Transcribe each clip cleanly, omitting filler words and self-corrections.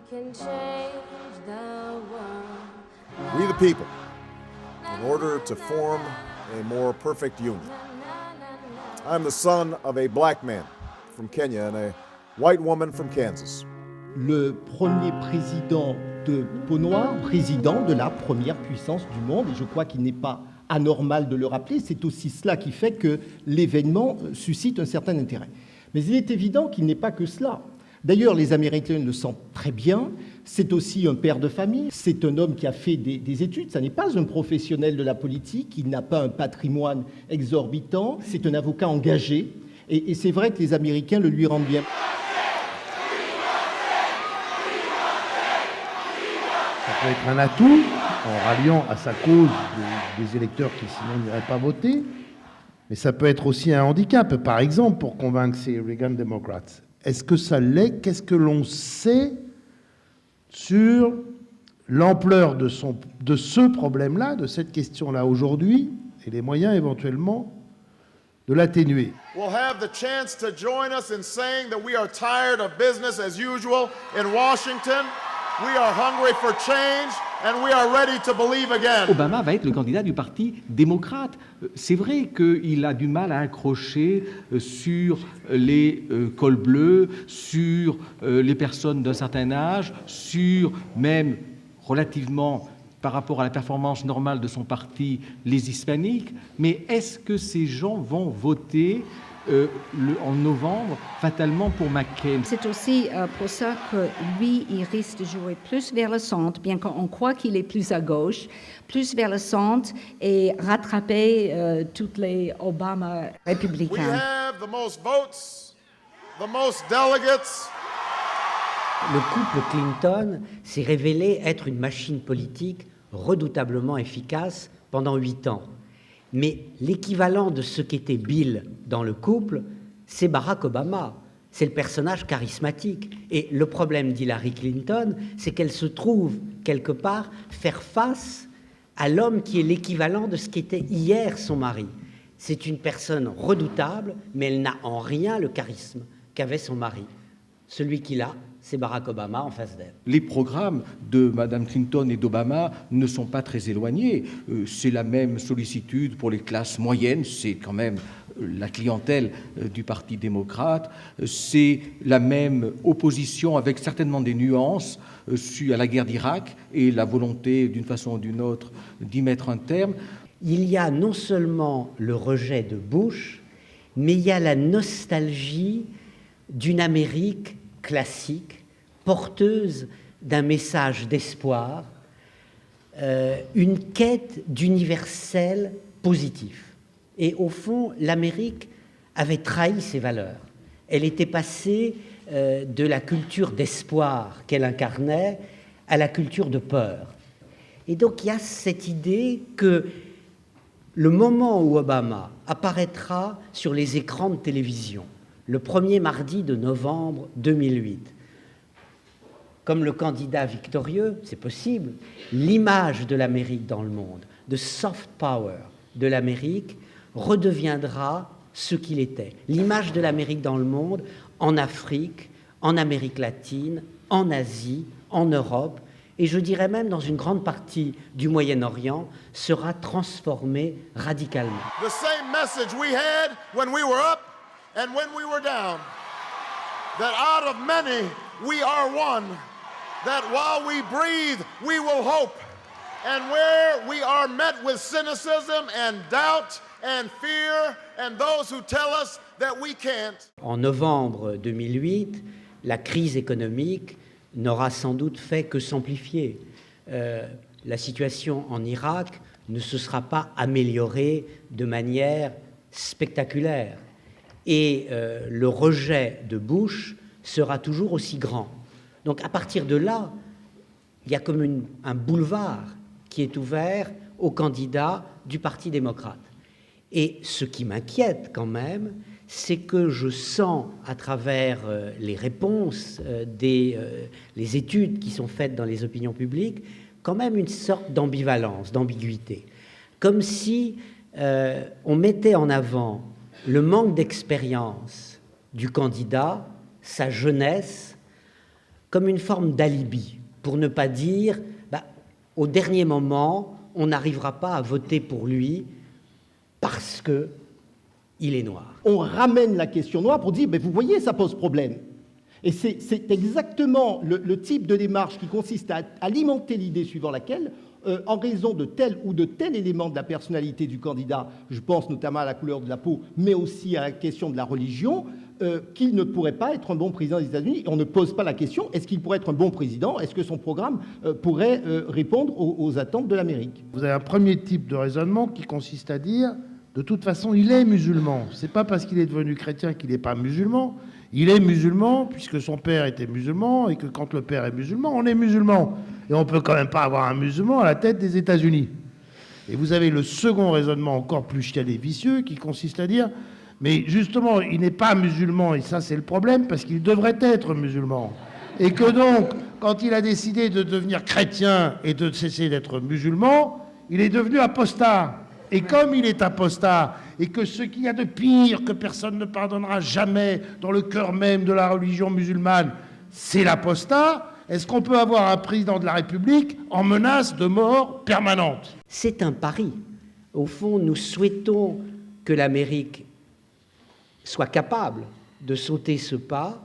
can change the world. We the people, in order to form a more perfect union. I'm the son of a black man from Kenya and a white woman from Kansas. Le premier président de peau noire, président de la première puissance du monde, et je crois qu'il n'est pas anormal de le rappeler, c'est aussi cela qui fait que l'événement suscite un certain intérêt. Mais il est évident qu'il n'est pas que cela. D'ailleurs, les Américains le sentent très bien, c'est aussi un père de famille, c'est un homme qui a fait des études, ça n'est pas un professionnel de la politique, il n'a pas un patrimoine exorbitant, c'est un avocat engagé, et c'est vrai que les Américains le lui rendent bien. Ça peut être un atout en ralliant à sa cause des électeurs qui sinon n'iraient pas voter, mais ça peut être aussi un handicap, par exemple, pour convaincre ces Reagan Democrats. Est-ce que ça l'est? Qu'est-ce que l'on sait sur l'ampleur de ce problème-là, de cette question-là aujourd'hui, et les moyens éventuellement de l'atténuer? Will have the chance to join us in saying that we are tired of business as usual in Washington. We are hungry for change and we are ready to believe again. Obama va être le candidat du Parti démocrate. C'est vrai qu'il a du mal à accrocher sur les cols bleus, sur les personnes d'un certain âge, sur même relativement par rapport à la performance normale de son parti, les hispaniques. Mais est-ce que ces gens vont voter en novembre, fatalement pour McCain? C'est aussi pour ça que lui, il risque de jouer plus vers le centre, bien qu'on croit qu'il est plus à gauche, plus vers le centre et rattraper toutes les Obama We républicains. have the most votes, the most delegates. Le couple Clinton s'est révélé être une machine politique redoutablement efficace pendant 8 ans. Mais l'équivalent de ce qu'était Bill dans le couple, c'est Barack Obama. C'est le personnage charismatique. Et le problème d'Hillary Clinton, c'est qu'elle se trouve, quelque part, faire face à l'homme qui est l'équivalent de ce qu'était hier son mari. C'est une personne redoutable, mais elle n'a en rien le charisme qu'avait son mari. Celui qu'il a, c'est Barack Obama en face d'elle. Les programmes de Mme Clinton et d'Obama ne sont pas très éloignés. C'est la même sollicitude pour les classes moyennes, c'est quand même la clientèle du Parti démocrate. C'est la même opposition, avec certainement des nuances, à la guerre d'Irak et la volonté, d'une façon ou d'une autre, d'y mettre un terme. Il y a non seulement le rejet de Bush, mais il y a la nostalgie d'une Amérique classique, porteuse d'un message d'espoir, une quête d'universel positif. Et au fond, l'Amérique avait trahi ses valeurs. Elle était passée de la culture d'espoir qu'elle incarnait à la culture de peur. Et donc il y a cette idée que le moment où Obama apparaîtra sur les écrans de télévision, le premier mardi de novembre 2008, comme le candidat victorieux, c'est possible, l'image de l'Amérique dans le monde, de soft power de l'Amérique, redeviendra ce qu'il était. L'image de l'Amérique dans le monde, en Afrique, en Amérique latine, en Asie, en Europe, et je dirais même dans une grande partie du Moyen-Orient, sera transformée radicalement. The same message we had when we were up and when we were down. That out of many we are one. That while we breathe, we will hope. And where we are met with cynicism and doubt and fear and those who tell us that we can't. En novembre 2008, la crise économique n'aura sans doute fait que s'amplifier. La situation en Irak ne se sera pas améliorée de manière spectaculaire. Et le rejet de Bush sera toujours aussi grand. Donc à partir de là, il y a comme un boulevard qui est ouvert aux candidats du Parti démocrate. Et ce qui m'inquiète quand même, c'est que je sens à travers les réponses, les études qui sont faites dans les opinions publiques, quand même une sorte d'ambivalence, d'ambiguïté. Comme si on mettait en avant le manque d'expérience du candidat, sa jeunesse, comme une forme d'alibi, pour ne pas dire, au dernier moment, on n'arrivera pas à voter pour lui parce qu'il est noir. On ramène la question noire pour dire, vous voyez, ça pose problème. Et c'est exactement le type de démarche qui consiste à alimenter l'idée suivant laquelle, en raison de tel ou de tel élément de la personnalité du candidat, je pense notamment à la couleur de la peau, mais aussi à la question de la religion, qu'il ne pourrait pas être un bon président des États-Unis. On ne pose pas la question, est-ce qu'il pourrait être un bon président? Est-ce que son programme pourrait répondre aux attentes de l'Amérique? Vous avez un premier type de raisonnement qui consiste à dire, de toute façon, il est musulman. C'est pas parce qu'il est devenu chrétien qu'il n'est pas musulman. Il est musulman puisque son père était musulman et que quand le père est musulman, on est musulman. Et on ne peut quand même pas avoir un musulman à la tête des États-Unis. Et vous avez le second raisonnement encore plus chialé et vicieux qui consiste à dire, mais justement, il n'est pas musulman et ça c'est le problème parce qu'il devrait être musulman. Et que donc, quand il a décidé de devenir chrétien et de cesser d'être musulman, il est devenu apostat. Et comme il est apostat, et que ce qu'il y a de pire que personne ne pardonnera jamais dans le cœur même de la religion musulmane, c'est l'apostat, est-ce qu'on peut avoir un président de la République en menace de mort permanente? C'est un pari. Au fond, nous souhaitons que l'Amérique soit capable de sauter ce pas.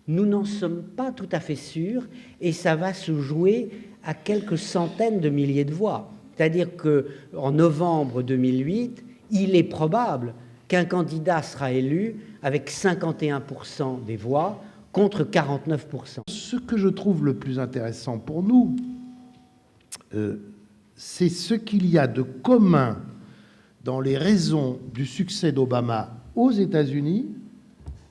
Nous n'en sommes pas tout à fait sûrs, et ça va se jouer à quelques centaines de milliers de voix. C'est-à-dire qu'en novembre 2008, il est probable qu'un candidat sera élu avec 51% des voix contre 49%. Ce que je trouve le plus intéressant pour nous, c'est ce qu'il y a de commun dans les raisons du succès d'Obama aux États-Unis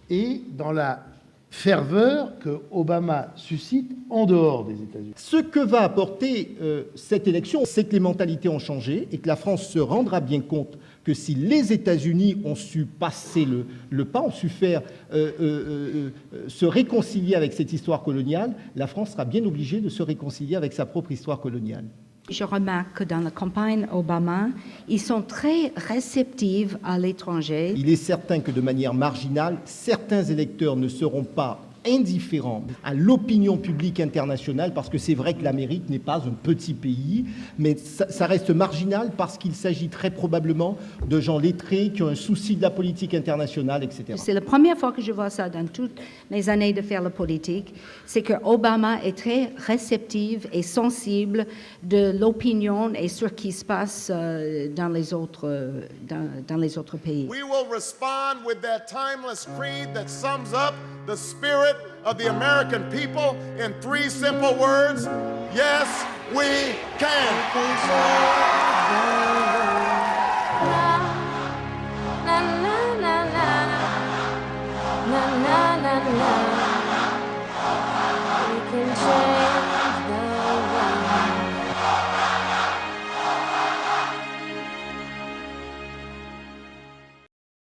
et dans la ferveur que Obama suscite en dehors des États-Unis. Ce que va apporter cette élection, c'est que les mentalités ont changé et que la France se rendra bien compte que si les États-Unis ont su passer le pas, ont su faire se réconcilier avec cette histoire coloniale, la France sera bien obligée de se réconcilier avec sa propre histoire coloniale. Je remarque que dans la campagne Obama, ils sont très réceptifs à l'étranger. Il est certain que de manière marginale, certains électeurs ne seront pas indifférents à l'opinion publique internationale, parce que c'est vrai que l'Amérique n'est pas un petit pays, mais ça reste marginal parce qu'il s'agit très probablement de gens lettrés qui ont un souci de la politique internationale, etc. C'est la première fois que je vois ça dans toutes mes années de faire la politique, c'est que Obama est très réceptif et sensible de l'opinion et sur ce qui se passe dans les autres pays. We will respond with that timeless creed that sums up the spirit of the American people in 3 simple words. Yes, we can.